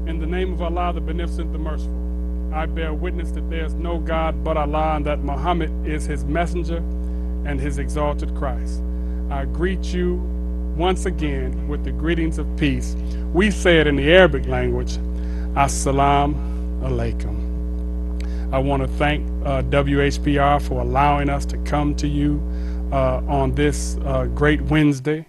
In the name of Allah, the Beneficent, the Merciful, I bear witness that there is no God but Allah, and that Muhammad is his messenger and his exalted Christ. I greet you once again with the greetings of peace. We say it in the Arabic language, Assalamu alaikum. I want to thank WHPR for allowing us to come to you on this great Wednesday.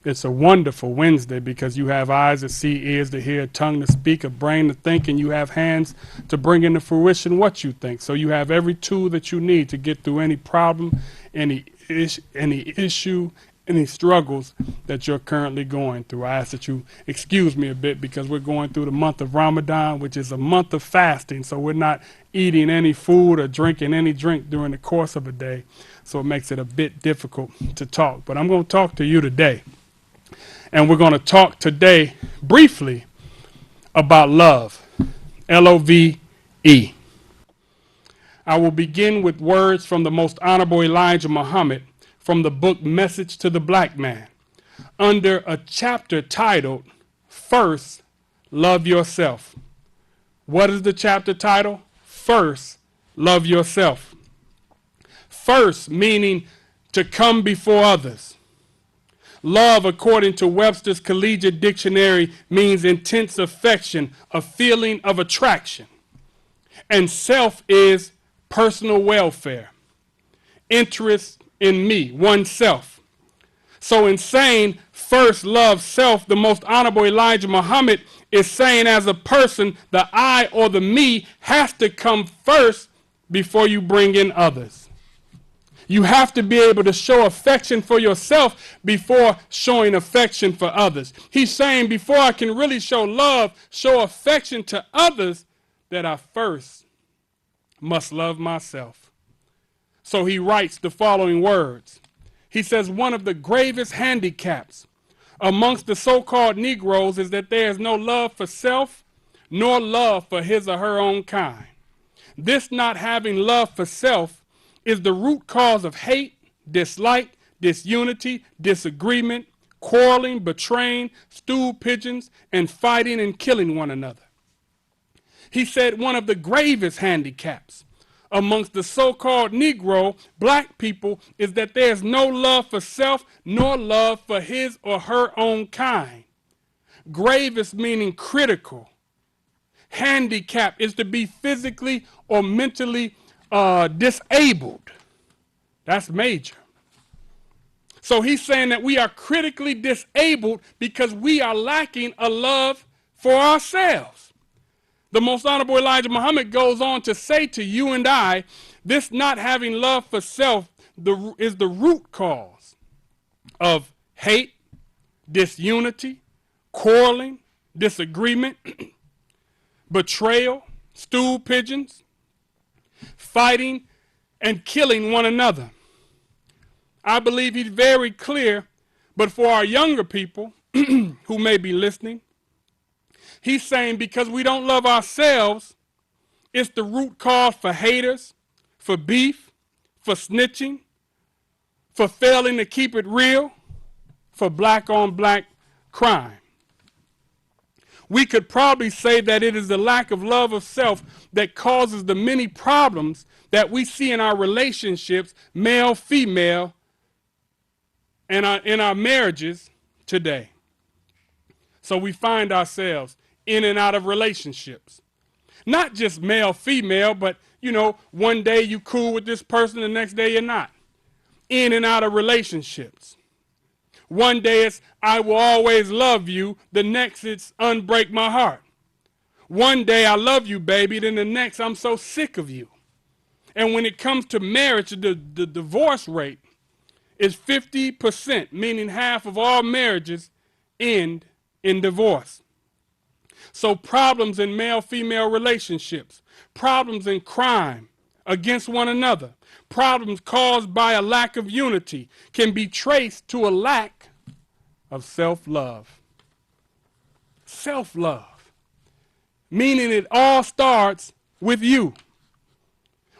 It's a wonderful Wednesday because you have eyes to see, ears to hear, a tongue to speak, a brain to think, and you have hands to bring into fruition what you think. So you have every tool that you need to get through any problem, any issue, any struggles that you're currently going through. I ask that you excuse me a bit because we're going through the month of Ramadan, which is a month of fasting. So we're not eating any food or drinking any drink during the course of a day. So it makes it a bit difficult to talk. But I'm going to talk to you today. And we're going to talk today briefly about love, L-O-V-E. I will begin with words from the Most Honorable Elijah Muhammad from the book Message to the Black Man, under a chapter titled, First, Love Yourself. What is the chapter title? First, Love Yourself. First, meaning to come before others. Love, according to Webster's Collegiate Dictionary, means intense affection, a feeling of attraction. And self is personal welfare, interest in me, oneself. So in saying first love self, the Most Honorable Elijah Muhammad is saying as a person, the I or the me has to come first before you bring in others. You have to be able to show affection for yourself before showing affection for others. He's saying before I can really show love, show affection to others, that I first must love myself. So he writes the following words. He says, one of the gravest handicaps amongst the so-called Negroes is that there is no love for self, nor love for his or her own kind. This not having love for self is the root cause of hate, dislike, disunity, disagreement, quarreling, betraying, stool pigeons, and fighting and killing one another. He said one of the gravest handicaps amongst the so-called Negro, black people, is that there's no love for self nor love for his or her own kind. Gravest meaning critical. Handicap is to be physically or mentally disabled. That's major. So he's saying that we are critically disabled because we are lacking a love for ourselves. The Most Honorable Elijah Muhammad goes on to say to you and I, this not having love for self is the root cause of hate, disunity, quarreling, disagreement, betrayal, stool pigeons, fighting and killing one another. I believe he's very clear, but for our younger people who may be listening, he's saying because we don't love ourselves, it's the root cause for haters, for beef, for snitching, for failing to keep it real, for black on black crime. We could probably say that it is the lack of love of self that causes the many problems that we see in our relationships, male, female, and in our marriages today. So we find ourselves in and out of relationships. Not just male, female, but, one day you cool with this person, the next day you're not. In and out of relationships. One day it's, I will always love you. The next it's unbreak my heart. One day I love you, baby. Then the next I'm so sick of you. And when it comes to marriage, the divorce rate is 50%, meaning half of all marriages end in divorce. So problems in male-female relationships, problems in crime against one another, problems caused by a lack of unity can be traced to a lack of self-love. Self-love, meaning it all starts with you.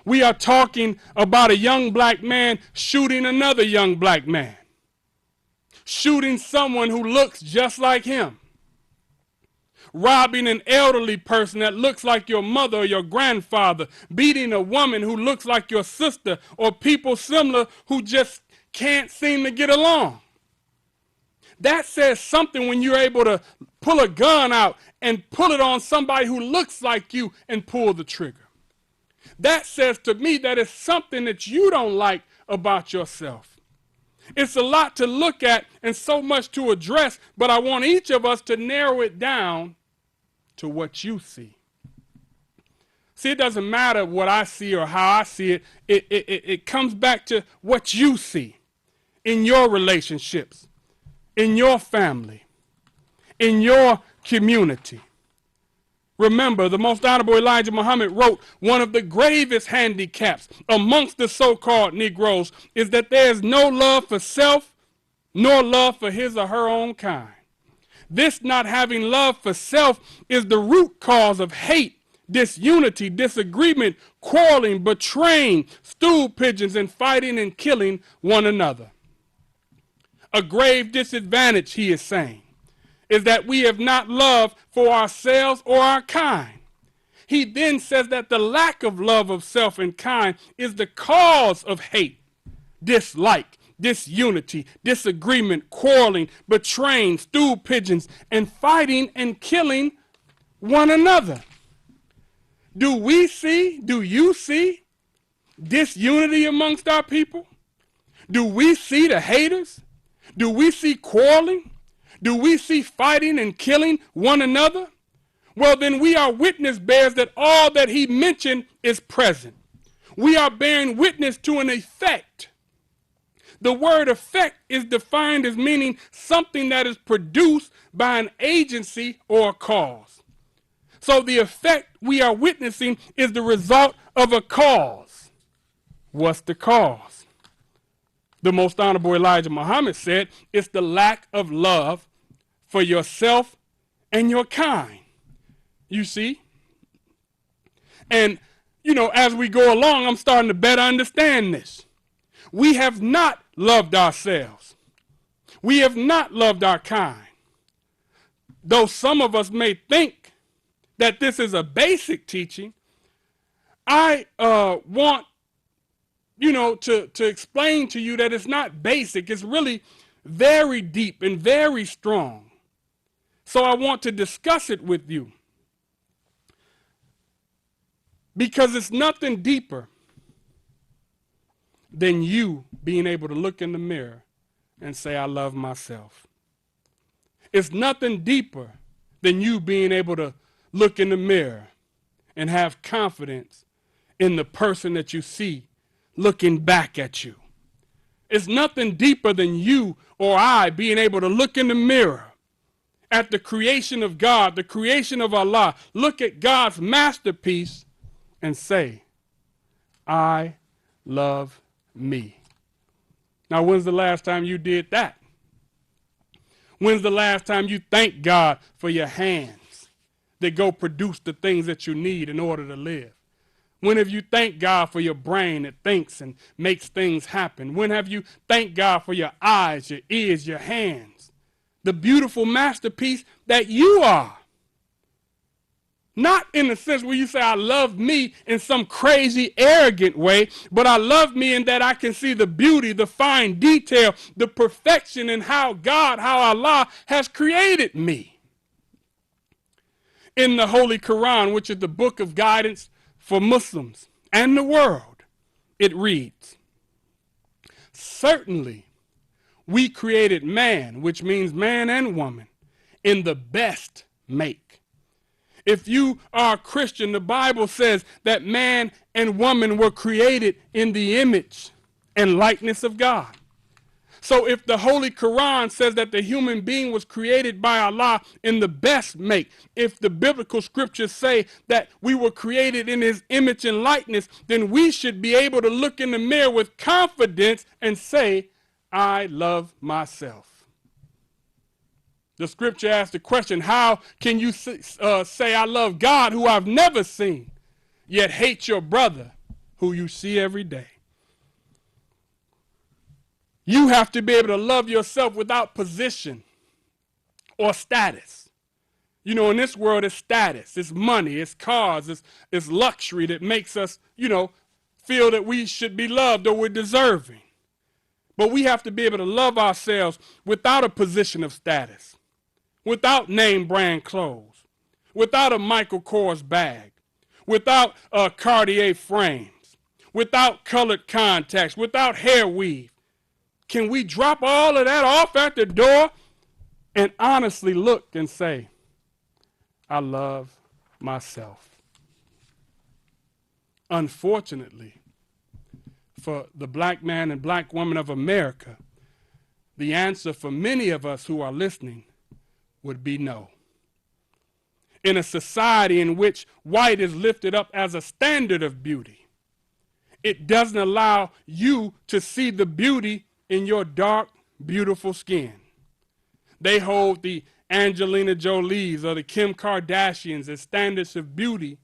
We are talking about a young black man shooting another young black man, shooting someone who looks just like him, robbing an elderly person that looks like your mother or your grandfather, beating a woman who looks like your sister, or people similar who just can't seem to get along. That says something when you're able to pull a gun out and pull it on somebody who looks like you and pull the trigger. That says to me that it's something that you don't like about yourself. It's a lot to look at and so much to address, but I want each of us to narrow it down to what you see. See, it doesn't matter what I see or how I see it. It comes back to what you see in your relationships, in your family, in your community. Remember, the most honorable Elijah Muhammad wrote, one of the gravest handicaps amongst the so-called Negroes is that there is no love for self nor love for his or her own kind. This not having love for self is the root cause of hate, disunity, disagreement, quarreling, betraying, stool pigeons, and fighting and killing one another. A grave disadvantage, he is saying, is that we have not love for ourselves or our kind. He then says that the lack of love of self and kind is the cause of hate, dislike, disunity, disagreement, quarreling, betraying, stool pigeons, and fighting and killing one another. Do you see disunity amongst our people? Do we see the haters? Do we see quarreling? Do we see fighting and killing one another? Well, then we are witness bearers that all that he mentioned is present. We are bearing witness to an effect. The word effect is defined as meaning something that is produced by an agency or a cause. So the effect we are witnessing is the result of a cause. What's the cause? The most honorable Elijah Muhammad said it's the lack of love for yourself and your kind. You see? And, as we go along, I'm starting to better understand this. We have not loved ourselves. We have not loved our kind. Though some of us may think that this is a basic teaching, I want, to explain to you that it's not basic. It's really very deep and very strong. So I want to discuss it with you, because it's nothing deeper than you being able to look in the mirror and say, I love myself. It's nothing deeper than you being able to look in the mirror and have confidence in the person that you see looking back at you. It's nothing deeper than you or I being able to look in the mirror at the creation of God, the creation of Allah, look at God's masterpiece and say, I love me. Now, when's the last time you did that? When's the last time you thanked God for your hands that go produce the things that you need in order to live? When have you thanked God for your brain that thinks and makes things happen? When have you thanked God for your eyes, your ears, your hands, the beautiful masterpiece that you are? Not in the sense where you say, I love me in some crazy, arrogant way, but I love me in that I can see the beauty, the fine detail, the perfection in how God, how Allah has created me. In the Holy Quran, which is the book of guidance for Muslims and the world, it reads, certainly we created man, which means man and woman, in the best make. If you are a Christian, the Bible says that man and woman were created in the image and likeness of God. So if the Holy Quran says that the human being was created by Allah in the best make, if the biblical scriptures say that we were created in his image and likeness, then we should be able to look in the mirror with confidence and say, I love myself. The scripture asks the question, how can you say I love God who I've never seen, yet hate your brother who you see every day? You have to be able to love yourself without position or status. You know, in this world, it's status, it's money, it's cars, it's luxury that makes us, feel that we should be loved or we're deserving. But we have to be able to love ourselves without a position of status, without name brand clothes, without a Michael Kors bag, without Cartier frames, without colored contacts, without hair weave. Can we drop all of that off at the door and honestly look and say, I love myself? Unfortunately, for the black man and black woman of America, the answer for many of us who are listening would be no. In a society in which white is lifted up as a standard of beauty, it doesn't allow you to see the beauty in your dark, beautiful skin. They hold the Angelina Jolies or the Kim Kardashians as standards of beauty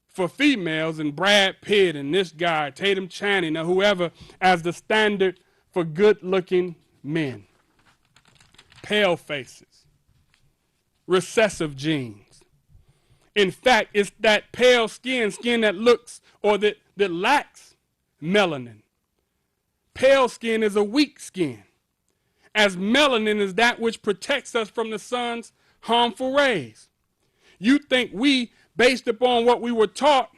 for females, and Brad Pitt and this guy, Tatum Channing, or whoever, as the standard for good-looking men. Pale faces, recessive genes. In fact, it's that pale skin that looks or that lacks melanin. Pale skin is a weak skin, as melanin is that which protects us from the sun's harmful rays. You think we, based upon what we were taught,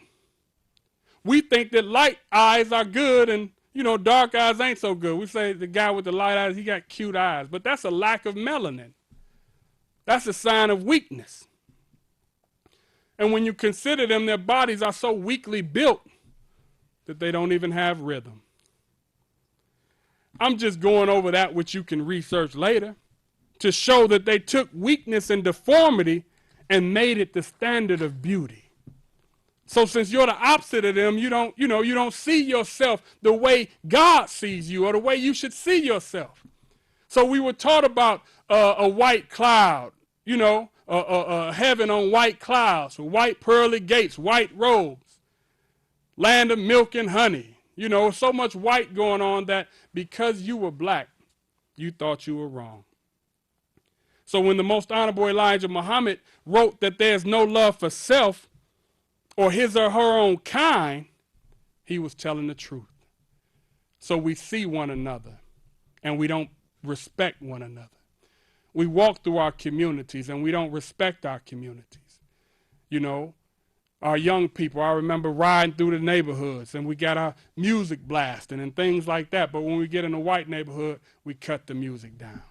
we think that light eyes are good and, dark eyes ain't so good. We say the guy with the light eyes, he got cute eyes, but that's a lack of melanin. That's a sign of weakness. And when you consider them, their bodies are so weakly built that they don't even have rhythm. I'm just going over that which you can research later to show that they took weakness and deformity and made it the standard of beauty. So since you're the opposite of them, you don't see yourself the way God sees you or the way you should see yourself. So we were taught about a white cloud, heaven on white clouds, white pearly gates, white robes, land of milk and honey. So much white going on that because you were black, you thought you were wrong. So when the most honorable Elijah Muhammad wrote that there's no love for self or his or her own kind, he was telling the truth. So we see one another and we don't respect one another. We walk through our communities and we don't respect our communities. Our young people, I remember riding through the neighborhoods and we got our music blasting and things like that. But when we get in a white neighborhood, we cut the music down.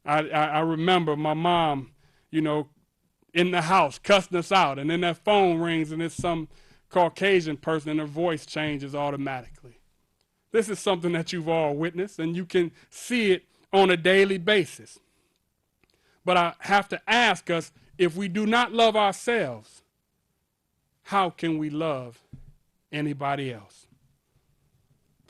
I remember my mom, in the house cussing us out, and then that phone rings and it's some Caucasian person and her voice changes automatically. This is something that you've all witnessed and you can see it on a daily basis. But I have to ask us, if we do not love ourselves, how can we love anybody else?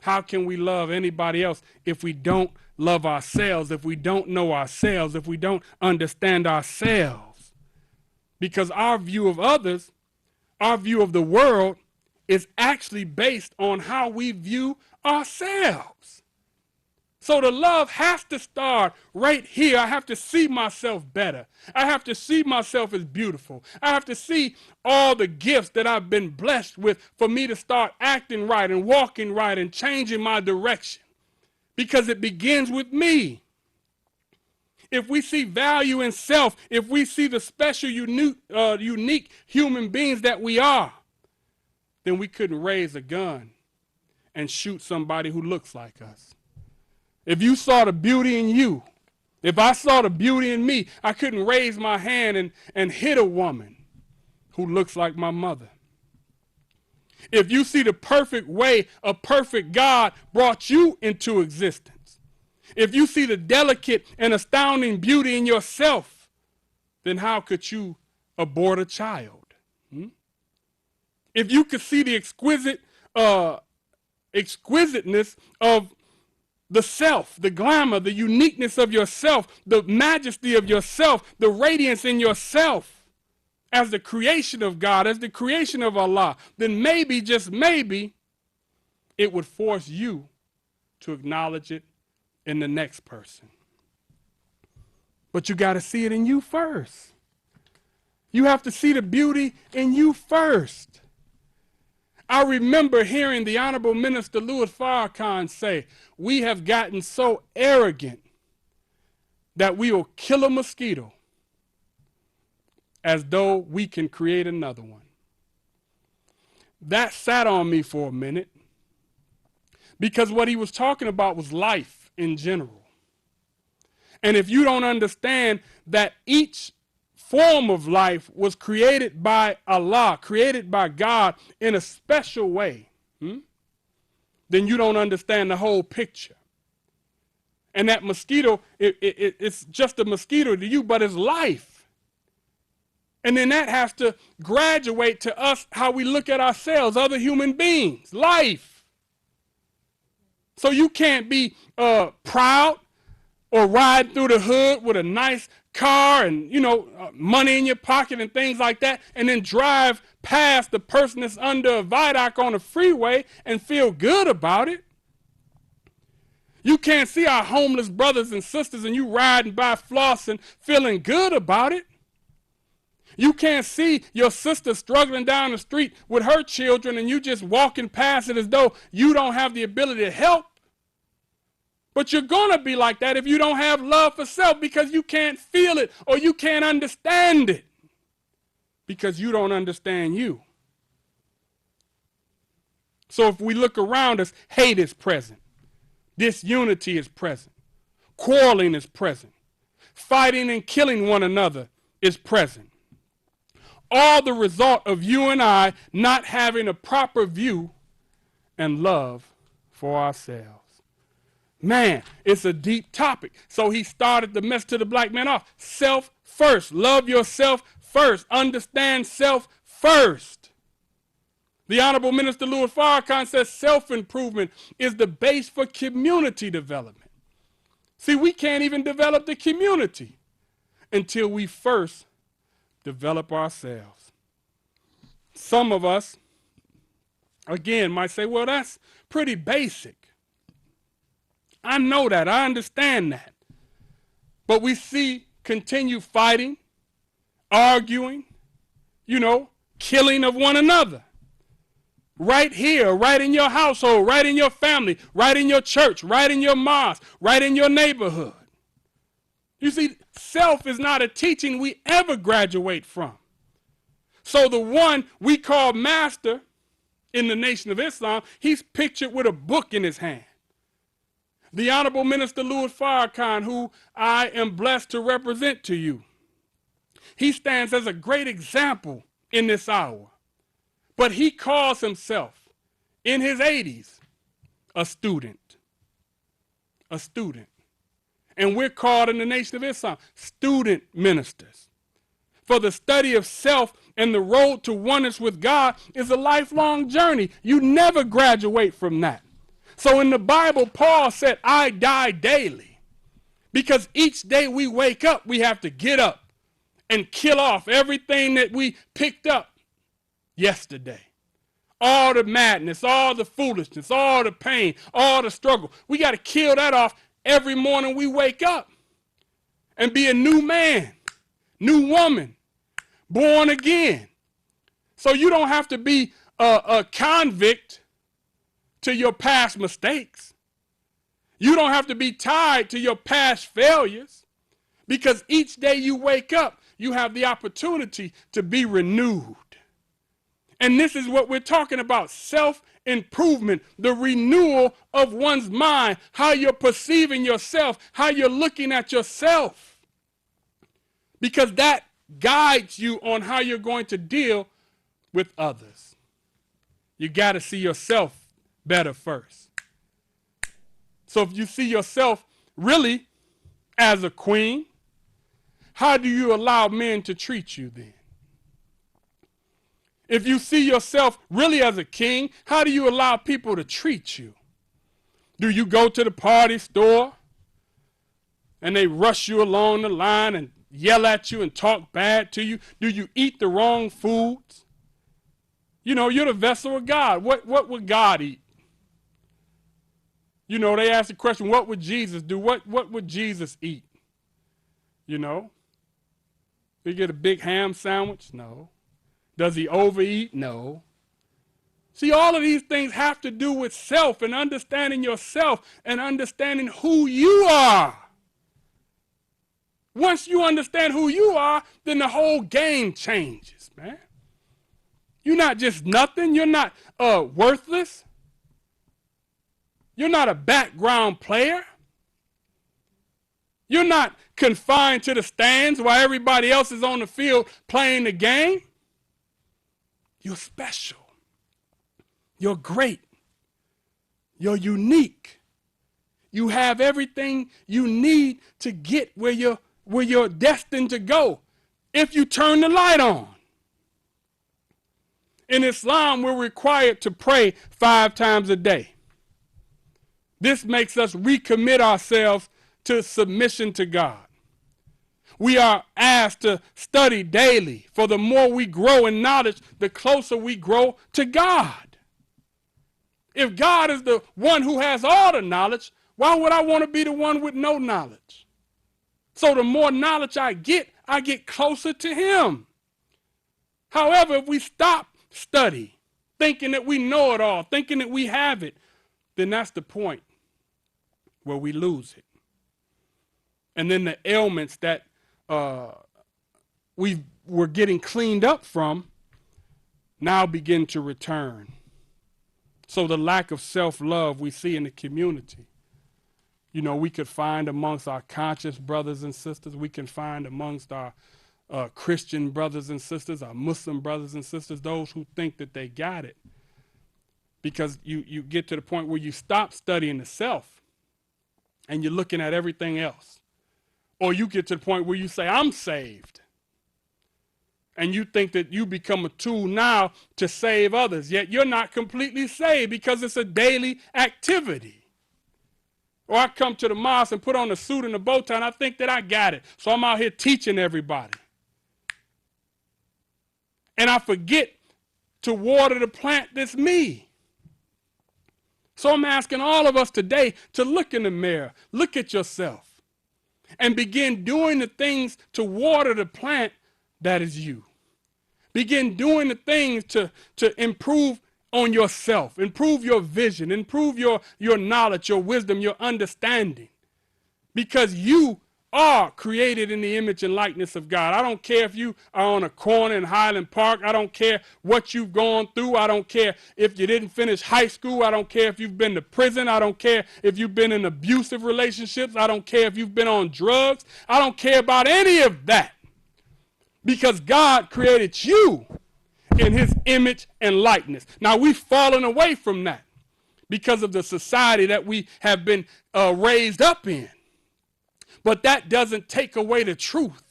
How can we love anybody else if we don't love ourselves, if we don't know ourselves, if we don't understand ourselves? Because our view of others, our view of the world, is actually based on how we view ourselves. So the love has to start right here. I have to see myself better. I have to see myself as beautiful. I have to see all the gifts that I've been blessed with for me to start acting right and walking right and changing my direction. Because it begins with me. If we see value in self, if we see the special, unique human beings that we are, then we couldn't raise a gun and shoot somebody who looks like us. If you saw the beauty in you, if I saw the beauty in me, I couldn't raise my hand and hit a woman who looks like my mother. if you see the perfect way a perfect God brought you into existence, if you see the delicate and astounding beauty in yourself, then how could you abort a child? If you could see the exquisiteness of the self, the glamour, the uniqueness of yourself, the majesty of yourself, the radiance in yourself as the creation of God, as the creation of Allah, then maybe, just maybe, it would force you to acknowledge it in the next person. But you got to see it in you first. You have to see the beauty in you first. I remember hearing the Honorable Minister Louis Farrakhan say, we have gotten so arrogant that we will kill a mosquito as though we can create another one. That sat on me for a minute, because what he was talking about was life in general. And if you don't understand that each form of life was created by Allah, created by God in a special way, then you don't understand the whole picture. And that mosquito, it's just a mosquito to you, but it's life. And then that has to graduate to us how we look at ourselves, other human beings, life. So you can't be proud or ride through the hood with a nice car and, money in your pocket and things like that, and then drive past the person that's under a viaduct on the freeway and feel good about it. You can't see our homeless brothers and sisters and you riding by flossing, feeling good about it. You can't see your sister struggling down the street with her children and you just walking past it as though you don't have the ability to help. But you're going to be like that if you don't have love for self, because you can't feel it or you can't understand it because you don't understand you. So if we look around us, hate is present. Disunity is present. Quarreling is present. Fighting and killing one another is present. All the result of you and I not having a proper view and love for ourselves. Man, it's a deep topic. So he started the message to the black man off. Self first. Love yourself first. Understand self first. The Honorable Minister Louis Farrakhan says self-improvement is the base for community development. See, we can't even develop the community until we first develop ourselves. Some of us, again, might say, well, that's pretty basic. I know that. I understand that. But we see continued fighting, arguing, killing of one another. Right here, right in your household, right in your family, right in your church, right in your mosque, right in your neighborhood. You see, self is not a teaching we ever graduate from. So the one we call master in the Nation of Islam, he's pictured with a book in his hand. The Honorable Minister Louis Farrakhan, who I am blessed to represent to you, he stands as a great example in this hour. But he calls himself, in his 80s, a student. A student. And we're called in the Nation of Islam student ministers. For the study of self and the road to oneness with God is a lifelong journey. You never graduate from that. So in the Bible, Paul said, I die daily. Because each day we wake up, we have to get up and kill off everything that we picked up yesterday. All the madness, all the foolishness, all the pain, all the struggle. We got to kill that off every morning we wake up and be a new man, new woman, born again. So you don't have to be a convict to your past mistakes. You don't have to be tied to your past failures, because each day you wake up, you have the opportunity to be renewed. And this is what we're talking about, self-improvement, the renewal of one's mind, how you're perceiving yourself, how you're looking at yourself. Because that guides you on how you're going to deal with others. You got to see yourself better first. So if you see yourself really as a queen, how do you allow men to treat you then? If you see yourself really as a king, how do you allow people to treat you? Do you go to the party store and they rush you along the line and yell at you and talk bad to you? Do you eat the wrong foods? You know, you're the vessel of God. What would God eat? You know, they ask the question, what would Jesus do? What would Jesus eat? You know? Did he get a big ham sandwich? No. Does he overeat? No. See, all of these things have to do with self and understanding yourself and understanding who you are. Once you understand who you are, then the whole game changes, man. You're not just nothing. You're not worthless. You're not a background player. You're not confined to the stands while everybody else is on the field playing the game. You're special. You're great. You're unique. You have everything you need to get where you're destined to go if you turn the light on. In Islam, we're required to pray 5 times a day. This makes us recommit ourselves to submission to God. We are asked to study daily, for the more we grow in knowledge, the closer we grow to God. If God is the one who has all the knowledge, why would I want to be the one with no knowledge? So the more knowledge I get closer to him. However, if we stop study, thinking that we know it all, thinking that we have it, then that's the point where we lose it. And then the ailments that we were getting cleaned up from now begin to return. So the lack of self-love we see in the community, you know, we could find amongst our conscious brothers and sisters. We can find amongst our Christian brothers and sisters, our Muslim brothers and sisters, those who think that they got it. Because you get to the point where you stop studying the self and you're looking at everything else. Or you get to the point where you say, I'm saved. And you think that you become a tool now to save others. Yet you're not completely saved because it's a daily activity. Or I come to the mosque and put on a suit and a bow tie and I think that I got it. So I'm out here teaching everybody. And I forget to water the plant that's me. So I'm asking all of us today to look in the mirror, look at yourself, and begin doing the things to water the plant that is you. Begin doing the things to improve on yourself, improve your vision, improve your knowledge, your wisdom, your understanding. Because you are created in the image and likeness of God. I don't care if you are on a corner in Highland Park. I don't care what you've gone through. I don't care if you didn't finish high school. I don't care if you've been to prison. I don't care if you've been in abusive relationships. I don't care if you've been on drugs. I don't care about any of that. Because God created you in his image and likeness. Now, we've fallen away from that because of the society that we have been raised up in. But that doesn't take away the truth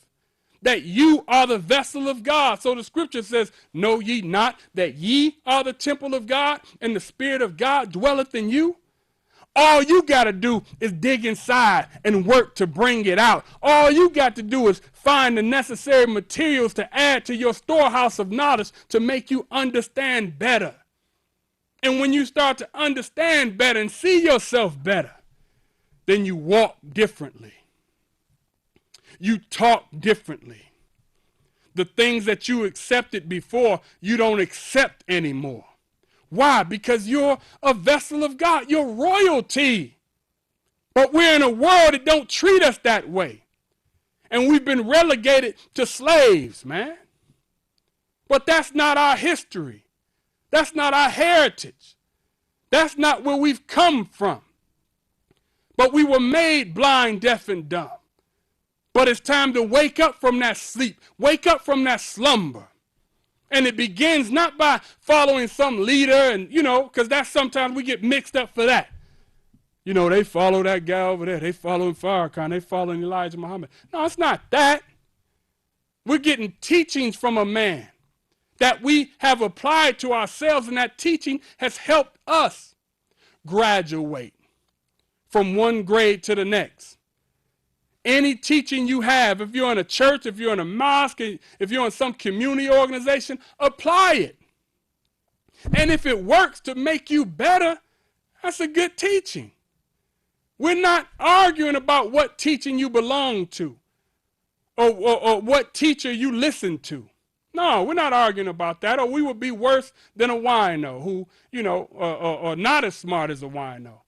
that you are the vessel of God. So the scripture says, know ye not that ye are the temple of God and the Spirit of God dwelleth in you? All you got to do is dig inside and work to bring it out. All you got to do is find the necessary materials to add to your storehouse of knowledge to make you understand better. And when you start to understand better and see yourself better, then you walk differently. You talk differently. The things that you accepted before, you don't accept anymore. Why? Because you're a vessel of God. You're royalty. But we're in a world that don't treat us that way. And we've been relegated to slaves, man. But that's not our history. That's not our heritage. That's not where we've come from. But we were made blind, deaf, and dumb. But it's time to wake up from that sleep. Wake up from that slumber. And it begins not by following some leader and, because that's sometimes we get mixed up for that. They follow that guy over there. They following Farrakhan. They following Elijah Muhammad. No, it's not that. We're getting teachings from a man that we have applied to ourselves, and that teaching has helped us graduate from one grade to the next. Any teaching you have, if you're in a church, if you're in a mosque, if you're in some community organization, apply it. And if it works to make you better, that's a good teaching. We're not arguing about what teaching you belong to or what teacher you listen to. No, we're not arguing about that, or we would be worse than a wino who, or not as smart as a wino.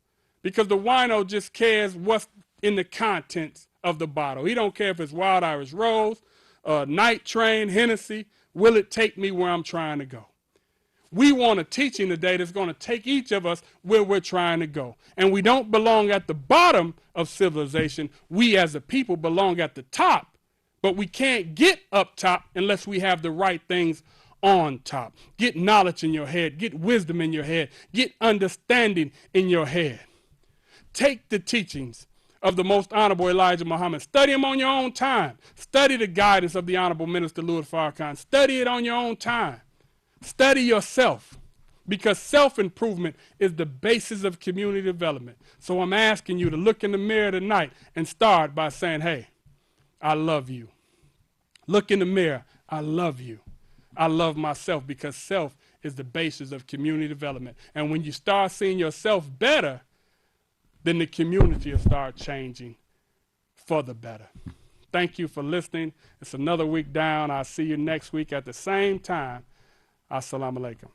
Because the wino just cares what's in the contents of the bottle. He don't care if it's Wild Irish Rose, Night Train, Hennessy. Will it take me where I'm trying to go? We want a teaching today that's going to take each of us where we're trying to go. And we don't belong at the bottom of civilization. We as a people belong at the top. But we can't get up top unless we have the right things on top. Get knowledge in your head. Get wisdom in your head. Get understanding in your head. Take the teachings of the most honorable Elijah Muhammad. Study them on your own time. Study the guidance of the honorable Minister Louis Farrakhan. Study it on your own time. Study yourself, because self-improvement is the basis of community development. So I'm asking you to look in the mirror tonight and start by saying, hey, I love you. Look in the mirror. I love you. I love myself, because self is the basis of community development. And when you start seeing yourself better, then the community will start changing for the better. Thank you for listening. It's another week down. I'll see you next week at the same time. Assalamu alaikum.